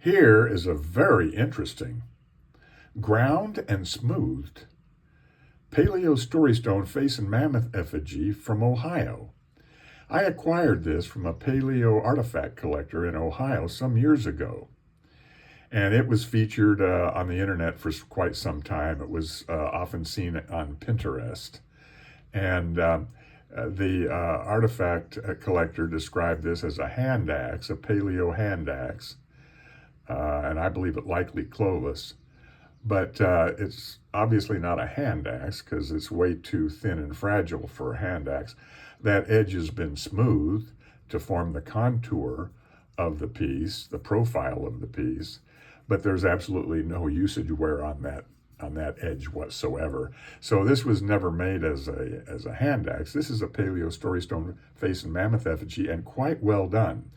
Here is a very interesting, ground and smoothed Paleo Storystone face and mammoth effigy from Ohio. I acquired this from a paleo artifact collector in Ohio some years ago, and it was featured on the internet for quite some time. It was often seen on Pinterest, and the artifact collector described this as a hand axe, a paleo hand axe, and I believe it likely Clovis. But it's obviously not a hand axe because it's way too thin and fragile for a hand axe. That edge has been smoothed to form the contour of the piece, the profile of the piece, but there's absolutely no usage wear on that edge whatsoever. So this was never made as a hand axe. This is a Paleo Storystone face and mammoth effigy, and quite well done.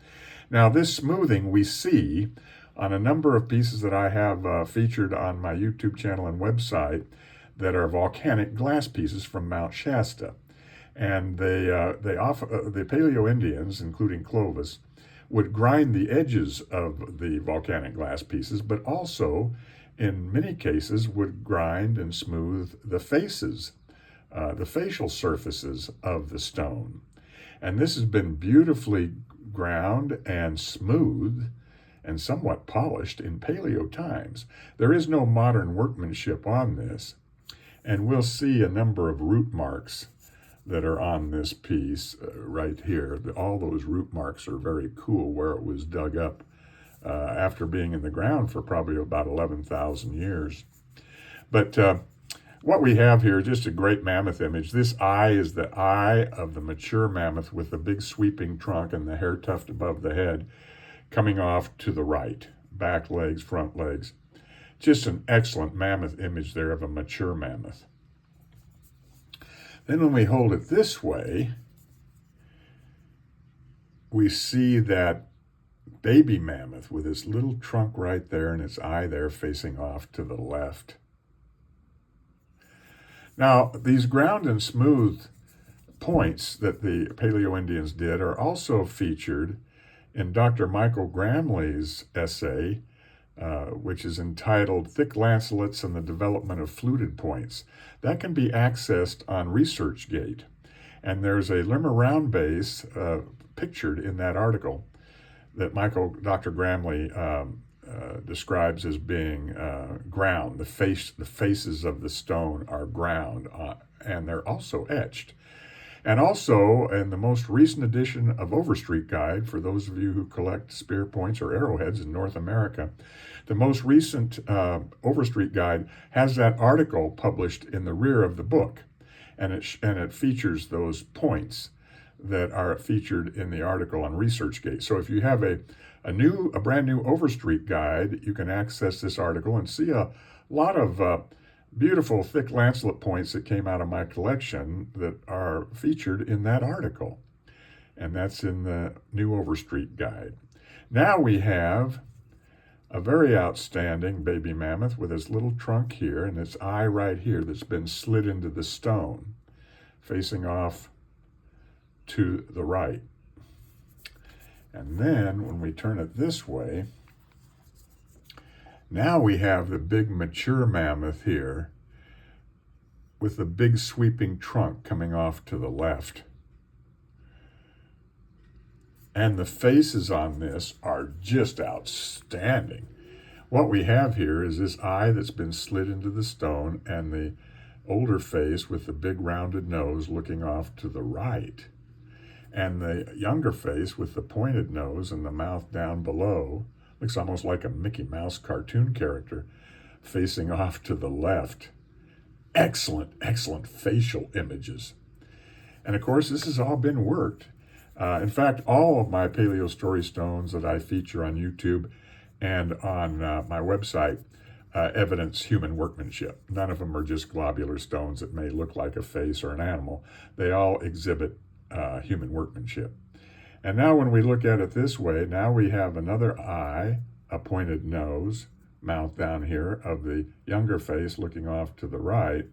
Now this smoothing we see on a number of pieces that I have featured on my YouTube channel and website that are volcanic glass pieces from Mount Shasta. And the Paleo Indians, including Clovis, would grind the edges of the volcanic glass pieces, but also, in many cases, would grind and smooth the faces, the facial surfaces of the stone. And this has been beautifully ground and smoothed and somewhat polished in Paleo times. There is no modern workmanship on this, and we'll see a number of root marks that are on this piece right here. All those root marks are very cool, where it was dug up after being in the ground for probably about 11,000 years. But what we have here is just a great mammoth image. This eye is the eye of the mature mammoth with the big sweeping trunk and the hair tuft above the head, coming off to the right, back legs, front legs. Just an excellent mammoth image there of a mature mammoth. Then when we hold it this way, we see that baby mammoth with its little trunk right there and its eye there facing off to the left. Now, these ground and smooth points that the Paleo Indians did are also featured in Dr. Michael Gramley's essay, which is entitled Thick Lancelets and the Development of Fluted Points. That can be accessed on ResearchGate. And there's a limmer round base pictured in that article that Dr. Gramley describes as being ground. The faces of the stone are ground, and they're also etched. And also, in the most recent edition of Overstreet Guide, for those of you who collect spear points or arrowheads in North America, the most recent Overstreet Guide has that article published in the rear of the book, and it features those points that are featured in the article on ResearchGate. So if you have a brand new Overstreet Guide, you can access this article and see a lot of beautiful thick lancelet points that came out of my collection that are featured in that article. And that's in the new Overstreet Guide. Now we have a very outstanding baby mammoth with its little trunk here and its eye right here that's been slid into the stone, facing off to the right. And then when we turn it this way, now we have the big mature mammoth here with the big sweeping trunk coming off to the left. And the faces on this are just outstanding. What we have here is this eye that's been slid into the stone and the older face with the big rounded nose looking off to the right. And the younger face with the pointed nose and the mouth down below, looks almost like a Mickey Mouse cartoon character, facing off to the left. Excellent, excellent facial images. And of course, this has all been worked. In fact, all of my Paleo Storystones that I feature on YouTube and on my website evidence human workmanship. None of them are just globular stones that may look like a face or an animal. They all exhibit human workmanship. And now when we look at it this way, now we have another eye, a pointed nose, mouth down here of the younger face looking off to the right,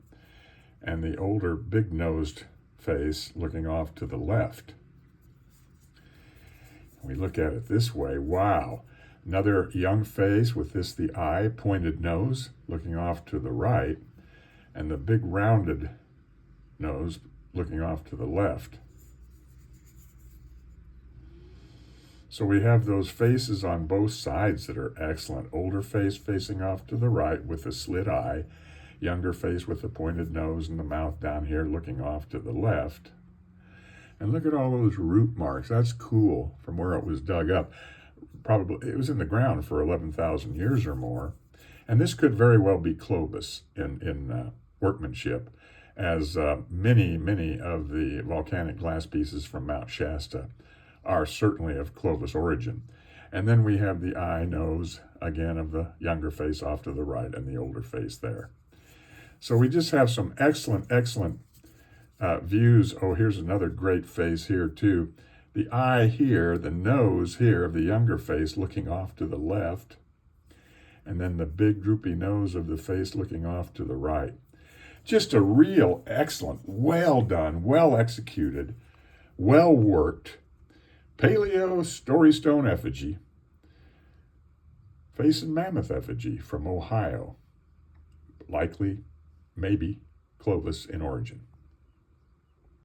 and the older big-nosed face looking off to the left. We look at it this way, wow, Another young face with this, the eye, pointed nose, looking off to the right, and the big rounded nose looking off to the left. So we have those faces on both sides that are excellent. Older face facing off to the right with a slit eye, younger face with the pointed nose and the mouth down here looking off to the left. And look at all those root marks. That's cool from where it was dug up. Probably it was in the ground for 11,000 years or more. And this could very well be Clovis in workmanship, as many of the volcanic glass pieces from Mount Shasta are certainly of Clovis origin. And then we have the eye, nose, again, of the younger face off to the right and the older face there. So we just have some excellent views. Oh, here's another great face here too. The eye here, the nose here of the younger face looking off to the left, and then the big droopy nose of the face looking off to the right. Just a real excellent, well done, well executed, well worked Paleo Story Stone effigy, face and mammoth effigy from Ohio, likely, maybe, Clovis in origin.